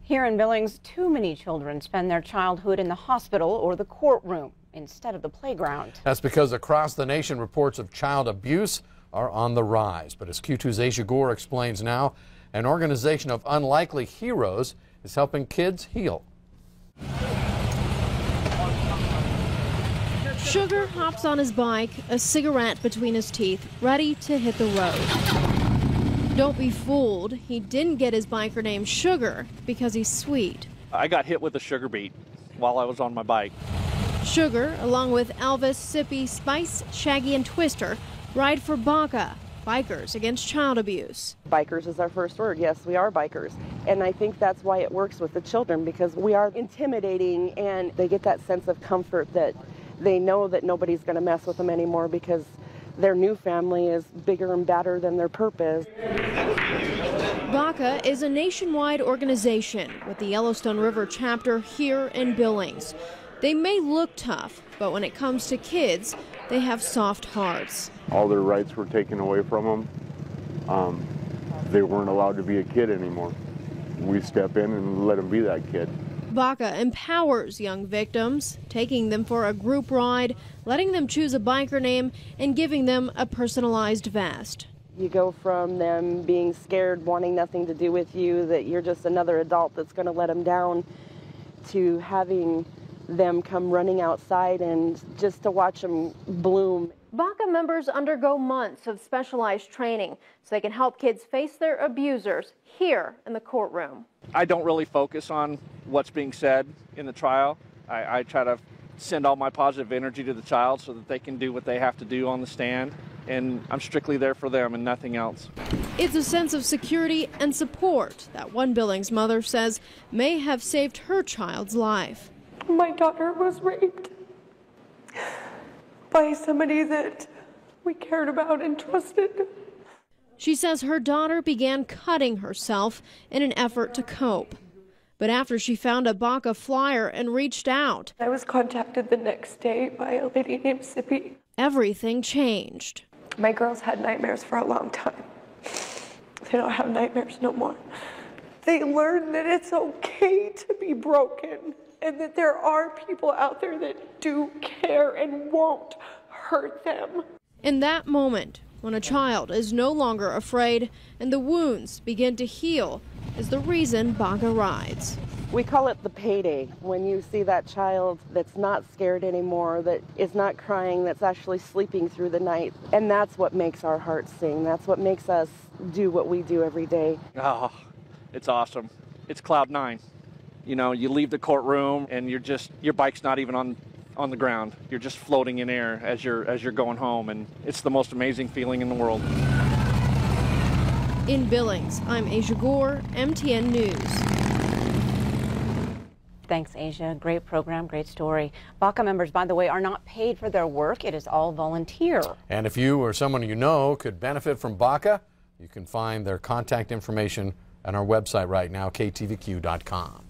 Here in Billings, too many children spend their childhood in the hospital or the courtroom instead of the playground. That's because across the nation, reports of child abuse are on the rise. But as Q2's Asia Gore explains now, an organization of unlikely heroes is helping kids heal. Sugar hops on his bike, a cigarette between his teeth, ready to hit the road. Don't be fooled. He didn't get his biker name Sugar because he's sweet. I got hit with a sugar beet while I was on my bike. Sugar, along with Elvis, Sippy, Spice, Shaggy, and Twister, ride for BACA, Bikers Against Child Abuse. Bikers is our first word. Yes, we are bikers. And I think that's why it works with the children, because we are intimidating and they get that sense of comfort that they know that nobody's going to mess with them anymore because their new family is bigger and badder than their purpose. BACA is a nationwide organization with the Yellowstone River chapter here in Billings. They may look tough, but when it comes to kids, they have soft hearts. All their rights were taken away from them. They weren't allowed to be a kid anymore. We step in and let them be that kid. BACA empowers young victims, taking them for a group ride, letting them choose a biker name, and giving them a personalized vest. You go from them being scared, wanting nothing to do with you, that you're just another adult that's going to let them down, to having them come running outside and just to watch them bloom. BACA members undergo months of specialized training so they can help kids face their abusers here in the courtroom. I don't really focus on what's being said in the trial. I try to send all my positive energy to the child so that they can do what they have to do on the stand, and I'm strictly there for them and nothing else. It's a sense of security and support that one Billings mother says may have saved her child's life. My daughter was raped by somebody that we cared about and trusted. She says her daughter began cutting herself in an effort to cope. But after she found a BACA flyer and reached out, I was contacted the next day by a lady named Sippy. Everything changed. My girls had nightmares for a long time. They don't have nightmares no more. They learned that it's okay to be broken and that there are people out there that do care and won't hurt them. In that moment, when a child is no longer afraid and the wounds begin to heal, is the reason BACA rides. We call it the payday, when you see that child that's not scared anymore, that is not crying, that's actually sleeping through the night. And that's what makes our hearts sing. That's what makes us do what we do every day. Oh, it's awesome. It's cloud nine. You know, you leave the courtroom and your bike's not even on the ground. You're just floating in air as you're going home, and it's the most amazing feeling in the world. In Billings, I'm Asia Gore, MTN News. Thanks, Asia. Great program, great story. BACA members, by the way, are not paid for their work. It is all volunteer. And if you or someone you know could benefit from BACA, you can find their contact information on our website right now, ktvq.com.